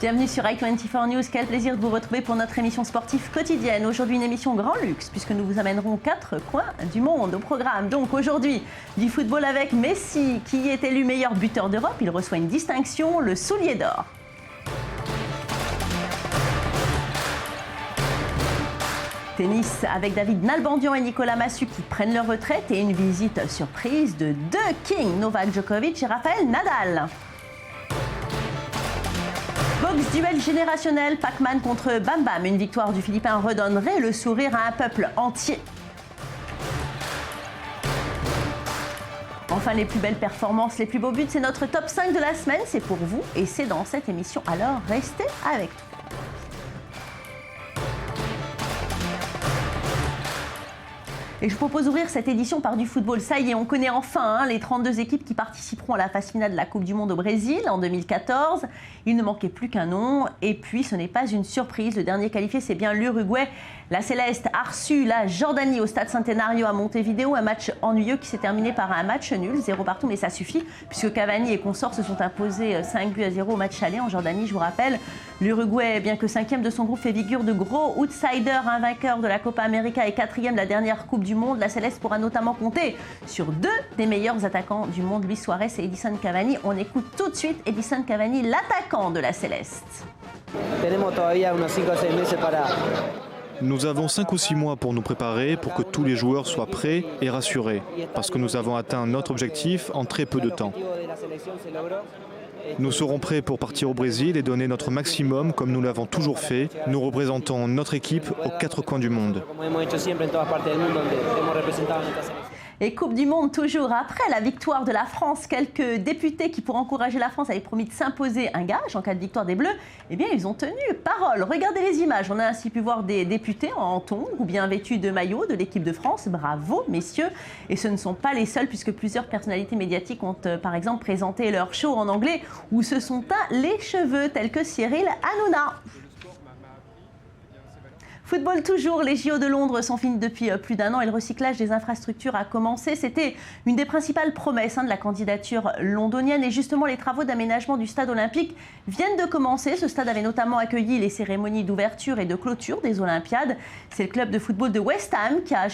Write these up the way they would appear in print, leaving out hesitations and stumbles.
Bienvenue sur i24 News, quel plaisir de vous retrouver pour notre émission sportive quotidienne. Aujourd'hui une émission grand luxe puisque nous vous amènerons 4 coins du monde au programme. Donc aujourd'hui du football avec Messi qui est élu meilleur buteur d'Europe. Il reçoit une distinction, le Soulier d'Or. Tennis avec David Nalbandian et Nicolas Massu qui prennent leur retraite et une visite surprise de deux kings, Novak Djokovic et Rafael Nadal. Boxe duel générationnel, Pac-Man contre Bam Bam. Une victoire du Philippin redonnerait le sourire à un peuple entier. Enfin, les plus belles performances, les plus beaux buts, c'est notre top 5 de la semaine. C'est pour vous et c'est dans cette émission. Alors, restez avec nous. Et je vous propose d'ouvrir cette édition par du football. Ça y est, on connaît enfin les 32 équipes qui participeront à la phase finale de la Coupe du Monde au Brésil en 2014. Il ne manquait plus qu'un nom. Et puis, ce n'est pas une surprise. Le dernier qualifié, c'est bien l'Uruguay. La Céleste a reçu la Jordanie au Stade Centenario à Montevideo. Un match ennuyeux qui s'est terminé par un match nul, 0 partout. Mais ça suffit, puisque Cavani et consorts se sont imposés 5-0 au match aller en Jordanie. Je vous rappelle, l'Uruguay, bien que 5e de son groupe, fait figure de gros outsider, un vainqueur de la Copa América et 4e de la dernière Coupe du Monde. La Céleste pourra notamment compter sur 2 des meilleurs attaquants du monde, Luis Suarez et Edison Cavani. On écoute tout de suite Edison Cavani, l'attaquant de la Céleste. Nous avons 5 ou 6 mois pour nous préparer, pour que tous les joueurs soient prêts et rassurés, parce que nous avons atteint notre objectif en très peu de temps. Nous serons prêts pour partir au Brésil et donner notre maximum comme nous l'avons toujours fait. Nous représentons notre équipe aux 4 coins du monde. Et Coupe du Monde toujours. Après la victoire de la France, quelques députés qui, pour encourager la France, avaient promis de s'imposer un gage en cas de victoire des Bleus, eh bien ils ont tenu parole. Regardez les images. On a ainsi pu voir des députés en tongs ou bien vêtus de maillot de l'équipe de France. Bravo messieurs. Et ce ne sont pas les seuls puisque plusieurs personnalités médiatiques ont par exemple présenté leur show en anglais où se sont teints les cheveux tels que Cyril Hanouna. Football toujours, les JO de Londres sont finis depuis plus d'un an et le recyclage des infrastructures a commencé. C'était une des principales promesses de la candidature londonienne et justement les travaux d'aménagement du stade olympique viennent de commencer. Ce stade avait notamment accueilli les cérémonies d'ouverture et de clôture des Olympiades. C'est le club de football de West Ham qui a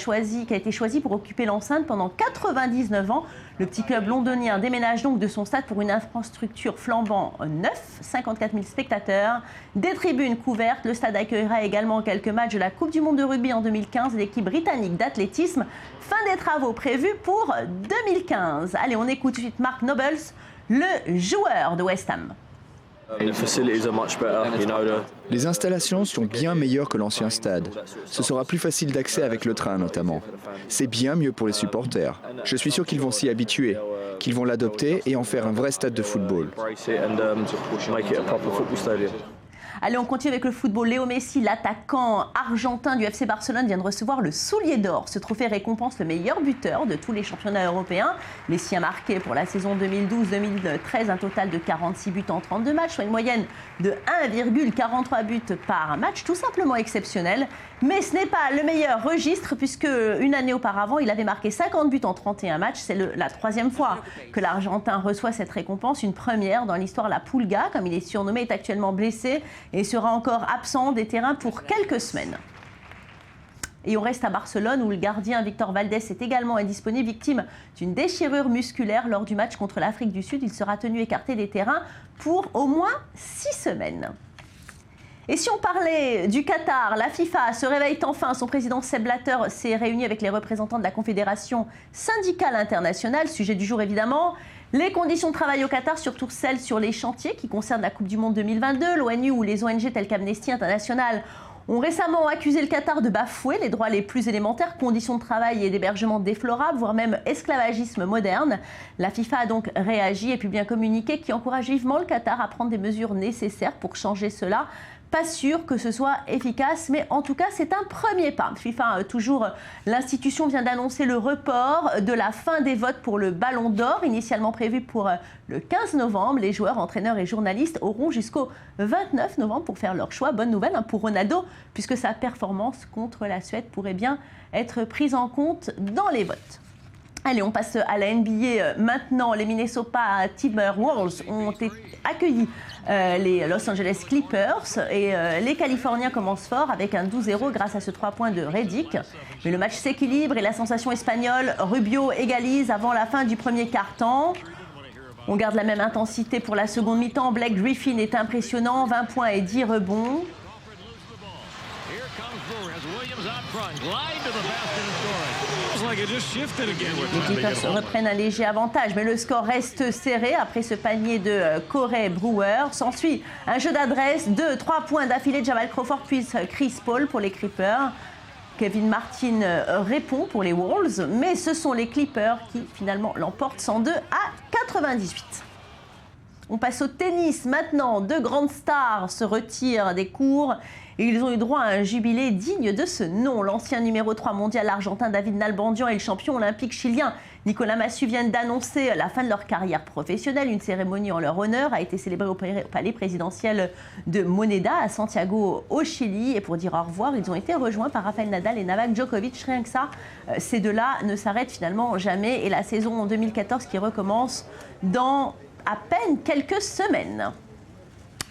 été choisi pour occuper l'enceinte pendant 99 ans. Le petit club londonien déménage donc de son stade pour une infrastructure flambant neuf, 54 000 spectateurs, des tribunes couvertes. Le stade accueillera également quelques matchs de la Coupe du Monde de rugby en 2015 et l'équipe britannique d'athlétisme. Fin des travaux prévus pour 2015. Allez, on écoute tout de suite Mark Nobles, le joueur de West Ham. Les installations sont bien meilleures que l'ancien stade. Ce sera plus facile d'accès avec le train notamment. C'est bien mieux pour les supporters. Je suis sûr qu'ils vont s'y habituer, qu'ils vont l'adopter et en faire un vrai stade de football. Allez, on continue avec le football. Léo Messi, l'attaquant argentin du FC Barcelone, vient de recevoir le Soulier d'Or. Ce trophée récompense le meilleur buteur de tous les championnats européens. Messi a marqué pour la saison 2012-2013 un total de 46 buts en 32 matchs, soit une moyenne de 1,43 buts par match, tout simplement exceptionnel. Mais ce n'est pas le meilleur registre puisque une année auparavant, il avait marqué 50 buts en 31 matchs. C'est la 3e fois que l'Argentin reçoit cette récompense, une première dans l'histoire. La Pulga, comme il est surnommé, est actuellement blessé et sera encore absent des terrains pour quelques semaines. Et on reste à Barcelone où le gardien Victor Valdés est également indisponible, victime d'une déchirure musculaire lors du match contre l'Afrique du Sud. Il sera tenu écarté des terrains pour au moins 6 semaines. Et si on parlait du Qatar, la FIFA se réveille enfin. Son président Sepp Blatter s'est réuni avec les représentants de la Confédération syndicale internationale. Sujet du jour évidemment, les conditions de travail au Qatar, surtout celles sur les chantiers qui concernent la Coupe du Monde 2022. L'ONU ou les ONG telles qu'Amnesty International ont récemment accusé le Qatar de bafouer les droits les plus élémentaires, conditions de travail et d'hébergement déplorables, voire même esclavagisme moderne. La FIFA a donc réagi et publié un communiqué qui encourage vivement le Qatar à prendre des mesures nécessaires pour changer cela. Pas sûr que ce soit efficace, mais en tout cas, c'est un premier pas. FIFA, toujours, l'institution vient d'annoncer le report de la fin des votes pour le Ballon d'Or, initialement prévu pour le 15 novembre. Les joueurs, entraîneurs et journalistes auront jusqu'au 29 novembre pour faire leur choix. Bonne nouvelle pour Ronaldo, puisque sa performance contre la Suède pourrait bien être prise en compte dans les votes. Allez, on passe à la NBA maintenant. Les Minnesota Timberwolves ont accueilli les Los Angeles Clippers et les Californiens commencent fort avec un 12-0 grâce à ce 3 points de Redick. Mais le match s'équilibre et la sensation espagnole, Rubio égalise avant la fin du premier quart-temps. On garde la même intensité pour la seconde mi-temps. Blake Griffin est impressionnant, 20 points et 10 rebonds. Les Clippers reprennent un léger avantage, mais le score reste serré après ce panier de Corey Brewer. S'ensuit un jeu d'adresse, 2-3 points d'affilée de Jamal Crawford puis Chris Paul pour les Clippers. Kevin Martin répond pour les Wolves, mais ce sont les Clippers qui finalement l'emportent 102 à 98. On passe au tennis maintenant. 2 grandes stars se retirent des cours et ils ont eu droit à un jubilé digne de ce nom. L'ancien numéro 3 mondial argentin David Nalbandian et le champion olympique chilien Nicolas Massu viennent d'annoncer la fin de leur carrière professionnelle. Une cérémonie en leur honneur a été célébrée au palais présidentiel de Moneda à Santiago au Chili. Et pour dire au revoir, ils ont été rejoints par Rafael Nadal et Novak Djokovic. Rien que ça, ces deux-là ne s'arrêtent finalement jamais. Et la saison en 2014 qui recommence dans à peine quelques semaines.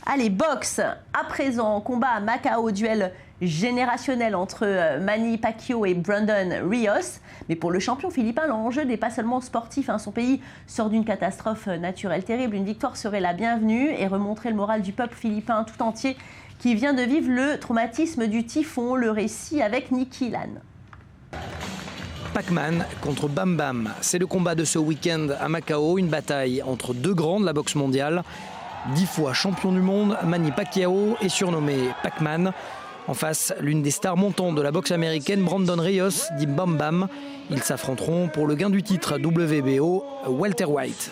Allez, boxe, à présent, combat à Macao, duel générationnel entre Manny Pacquiao et Brandon Rios. Mais pour le champion philippin, l'enjeu n'est pas seulement sportif. Son pays sort d'une catastrophe naturelle terrible. Une victoire serait la bienvenue et remontrer le moral du peuple philippin tout entier qui vient de vivre le traumatisme du typhon. Le récit avec Niki Lan. Pac-Man contre Bam Bam. C'est le combat de ce week-end à Macao, une bataille entre 2 grands de la boxe mondiale. 10 fois champion du monde, Manny Pacquiao est surnommé Pac-Man. En face, l'une des stars montantes de la boxe américaine, Brandon Rios, dit Bam Bam. Ils s'affronteront pour le gain du titre WBO welterweight.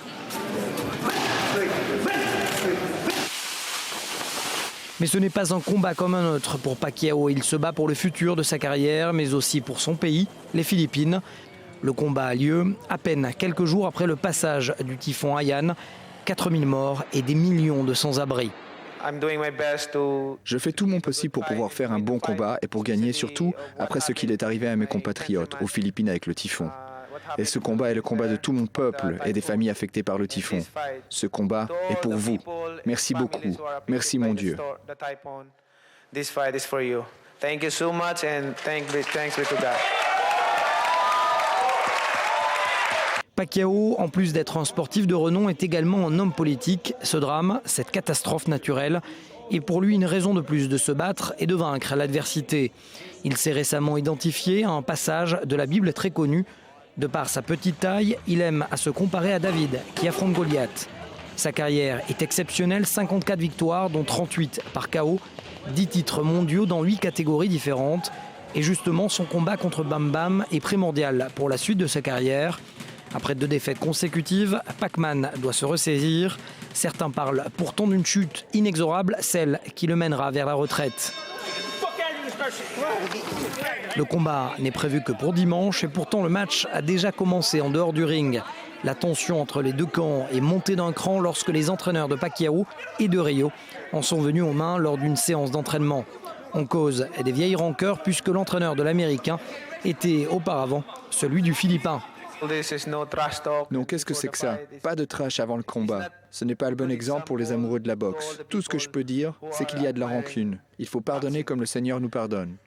Mais ce n'est pas un combat comme un autre pour Pacquiao. Il se bat pour le futur de sa carrière, mais aussi pour son pays, les Philippines. Le combat a lieu à peine quelques jours après le passage du typhon Haiyan. 4000 morts et des millions de sans-abri. Je fais tout mon possible pour pouvoir faire un bon combat et pour gagner, surtout après ce qu'il est arrivé à mes compatriotes aux Philippines avec le typhon. Et ce combat est le combat de tout mon peuple et des familles affectées par le typhon. Ce combat est pour vous. Merci beaucoup. Merci mon Dieu. Pacquiao, en plus d'être un sportif de renom, est également un homme politique. Ce drame, cette catastrophe naturelle, est pour lui une raison de plus de se battre et de vaincre l'adversité. Il s'est récemment identifié à un passage de la Bible très connu. De par sa petite taille, il aime à se comparer à David, qui affronte Goliath. Sa carrière est exceptionnelle, 54 victoires, dont 38 par KO, 10 titres mondiaux dans 8 catégories différentes. Et justement, son combat contre Bam Bam est primordial pour la suite de sa carrière. Après 2 défaites consécutives, Pac-Man doit se ressaisir. Certains parlent pourtant d'une chute inexorable, celle qui le mènera vers la retraite. Le combat n'est prévu que pour dimanche et pourtant le match a déjà commencé en dehors du ring. La tension entre les 2 camps est montée d'un cran lorsque les entraîneurs de Pacquiao et de Rio en sont venus aux mains lors d'une séance d'entraînement. En cause des vieilles rancœurs puisque l'entraîneur de l'Américain était auparavant celui du Philippin. Non, qu'est-ce que c'est que ça? Pas de trash avant le combat. Ce n'est pas le bon exemple pour les amoureux de la boxe. Tout ce que je peux dire, c'est qu'il y a de la rancune. Il faut pardonner comme le Seigneur nous pardonne.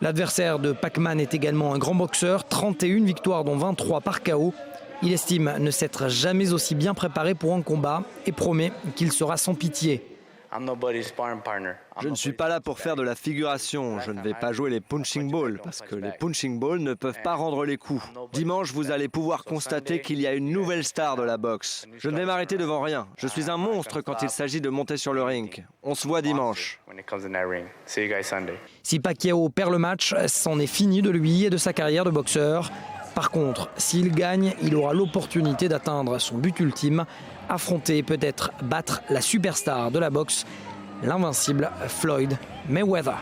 L'adversaire de Pac-Man est également un grand boxeur, 31 victoires dont 23 par KO. Il estime ne s'être jamais aussi bien préparé pour un combat et promet qu'il sera sans pitié. Je ne suis pas là pour faire de la figuration. Je ne vais pas jouer les punching balls parce que les punching balls ne peuvent pas rendre les coups. Dimanche, vous allez pouvoir constater qu'il y a une nouvelle star de la boxe. Je ne vais m'arrêter devant rien. Je suis un monstre quand il s'agit de monter sur le ring. On se voit dimanche. Si Pacquiao perd le match, c'en est fini de lui et de sa carrière de boxeur. Par contre, s'il gagne, il aura l'opportunité d'atteindre son but ultime, affronter et peut-être battre la superstar de la boxe, l'invincible Floyd Mayweather.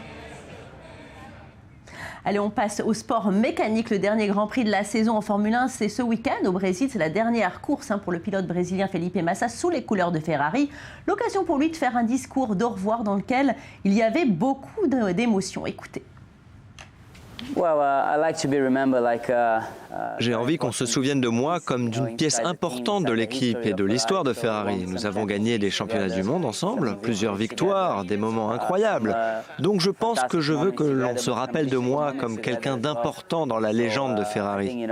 Allez, on passe au sport mécanique. Le dernier Grand Prix de la saison en Formule 1, c'est ce week-end au Brésil. C'est la dernière course pour le pilote brésilien Felipe Massa sous les couleurs de Ferrari. L'occasion pour lui de faire un discours d'au revoir dans lequel il y avait beaucoup d'émotions. Écoutez. J'ai envie qu'on se souvienne de moi comme d'une pièce importante de l'équipe et de l'histoire de Ferrari. Nous avons gagné des championnats du monde ensemble, plusieurs victoires, des moments incroyables. Donc je pense que je veux que l'on se rappelle de moi comme quelqu'un d'important dans la légende de Ferrari.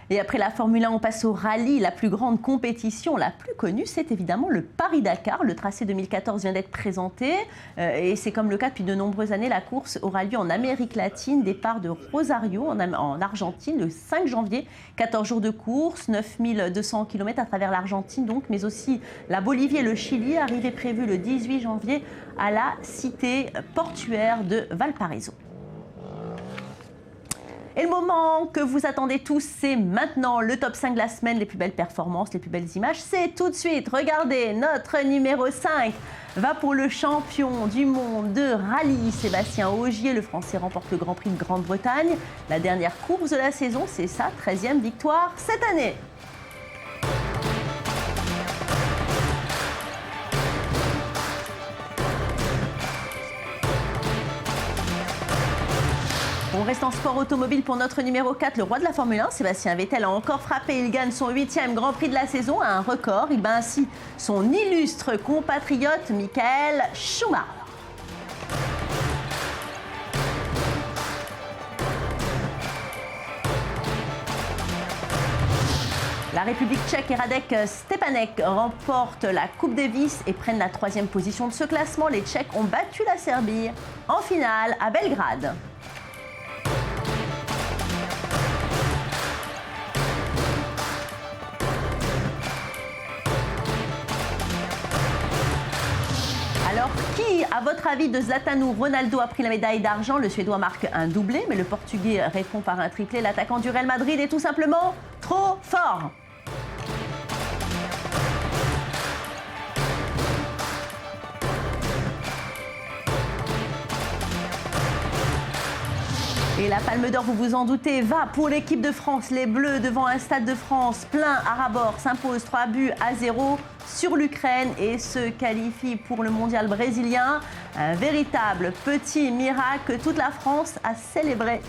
Et après la Formule 1, on passe au rallye. La plus grande compétition, la plus connue, c'est évidemment le Paris-Dakar. Le tracé 2014 vient d'être présenté et c'est comme le cas depuis de nombreuses années, la course aura lieu en Amérique latine. Départ de Rosario en Argentine le 5 janvier. 14 jours de course, 9200 km à travers l'Argentine donc, mais aussi la Bolivie et le Chili. Arrivée prévue le 18 janvier à la cité portuaire de Valparaiso. Et le moment que vous attendez tous, c'est maintenant le top 5 de la semaine, les plus belles performances, les plus belles images. C'est tout de suite, regardez, notre numéro 5 va pour le champion du monde de rallye, Sébastien Ogier. Le Français remporte le Grand Prix de Grande-Bretagne. La dernière course de la saison, c'est sa 13e victoire cette année. On reste en sport automobile pour notre numéro 4, le roi de la Formule 1. Sébastien Vettel a encore frappé. Il gagne son 8e Grand Prix de la saison à un record. Il bat ainsi son illustre compatriote Michael Schumacher. La République tchèque et Radek Stepanek remportent la Coupe Davis et prennent la 3e position de ce classement. Les Tchèques ont battu la Serbie en finale à Belgrade. Alors, qui, à votre avis, de Zlatan ou Ronaldo a pris la médaille d'argent? Le Suédois marque un doublé, mais le Portugais répond par un triplé. L'attaquant du Real Madrid est tout simplement trop fort. Et la Palme d'Or, vous vous en doutez, va pour l'équipe de France. Les Bleus, devant un Stade de France plein à ras-bord, s'imposent 3-0 sur l'Ukraine et se qualifient pour le mondial brésilien. Un véritable petit miracle que toute la France a célébré.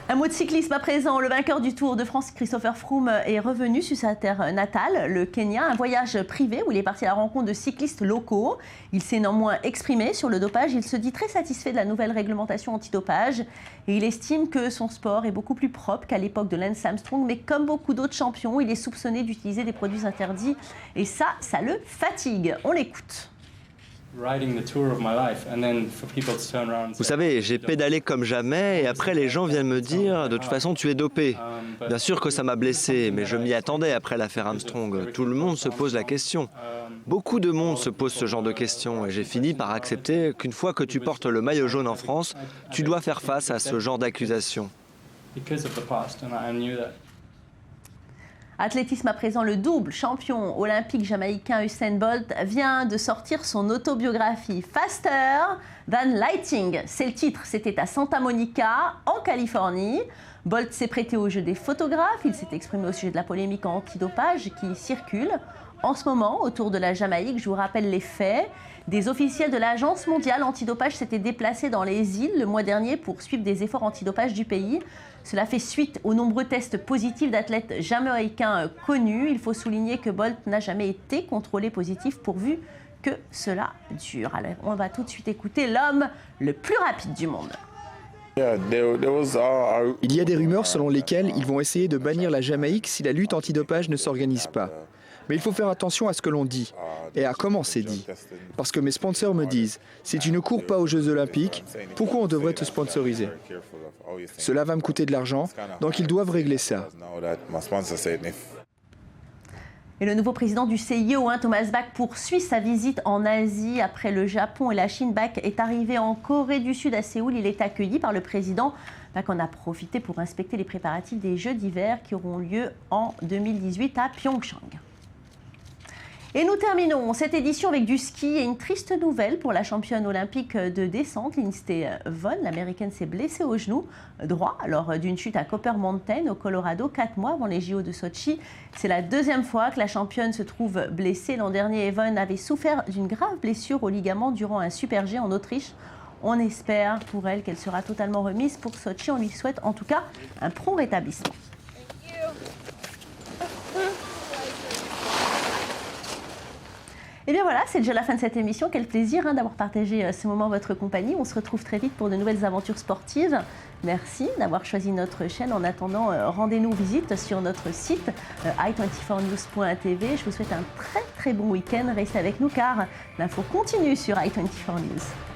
Un mot de cyclisme à présent. Le vainqueur du Tour de France, Christopher Froome, est revenu sur sa terre natale, le Kenya. Un voyage privé où il est parti à la rencontre de cyclistes locaux. Il s'est néanmoins exprimé sur le dopage. Il se dit très satisfait de la nouvelle réglementation antidopage. Et il estime que son sport est beaucoup plus propre qu'à l'époque de Lance Armstrong. Mais comme beaucoup d'autres champions, il est soupçonné d'utiliser des produits interdits. Et ça le fatigue. On l'écoute. Vous savez, j'ai pédalé comme jamais et après les gens viennent me dire « de toute façon tu es dopé ». Bien sûr que ça m'a blessé, mais je m'y attendais après l'affaire Armstrong. Tout le monde se pose la question. Beaucoup de monde se pose ce genre de questions et j'ai fini par accepter qu'une fois que tu portes le maillot jaune en France, tu dois faire face à ce genre d'accusations. Athlétisme à présent, le double champion olympique jamaïcain Usain Bolt vient de sortir son autobiographie Faster Than Lighting. C'est le titre, c'était à Santa Monica, en Californie. Bolt s'est prêté au jeu des photographes, il s'est exprimé au sujet de la polémique antidopage qui circule en ce moment autour de la Jamaïque. Je vous rappelle les faits. Des officiels de l'Agence mondiale antidopage s'étaient déplacés dans les îles le mois dernier pour suivre des efforts antidopage du pays. Cela fait suite aux nombreux tests positifs d'athlètes jamaïcains connus. Il faut souligner que Bolt n'a jamais été contrôlé positif pourvu que cela dure. Alors, on va tout de suite écouter l'homme le plus rapide du monde. Il y a des rumeurs selon lesquelles ils vont essayer de bannir la Jamaïque si la lutte antidopage ne s'organise pas. Mais il faut faire attention à ce que l'on dit et à comment c'est dit. Parce que mes sponsors me disent, si tu ne cours pas aux Jeux Olympiques, pourquoi on devrait te sponsoriser? Cela va me coûter de l'argent, donc ils doivent régler ça. Et le nouveau président du CIO, Thomas Bach, poursuit sa visite en Asie. Après le Japon et la Chine, Bach est arrivé en Corée du Sud à Séoul. Il est accueilli par le président. Bach en a profité pour inspecter les préparatifs des Jeux d'hiver qui auront lieu en 2018 à Pyeongchang. Et nous terminons cette édition avec du ski et une triste nouvelle pour la championne olympique de descente, Lindsey Vonn. L'américaine s'est blessée au genou droit lors d'une chute à Copper Mountain au Colorado 4 mois avant les JO de Sochi. C'est la deuxième fois que la championne se trouve blessée. L'an dernier, Vonn avait souffert d'une grave blessure au ligament durant un Super G en Autriche. On espère pour elle qu'elle sera totalement remise pour Sochi. On lui souhaite en tout cas un prompt rétablissement. Et bien voilà, c'est déjà la fin de cette émission. Quel plaisir d'avoir partagé ce moment en votre compagnie. On se retrouve très vite pour de nouvelles aventures sportives. Merci d'avoir choisi notre chaîne. En attendant, rendez-nous visite sur notre site i24news.tv. Je vous souhaite un très très bon week-end. Restez avec nous car l'info continue sur i24 News.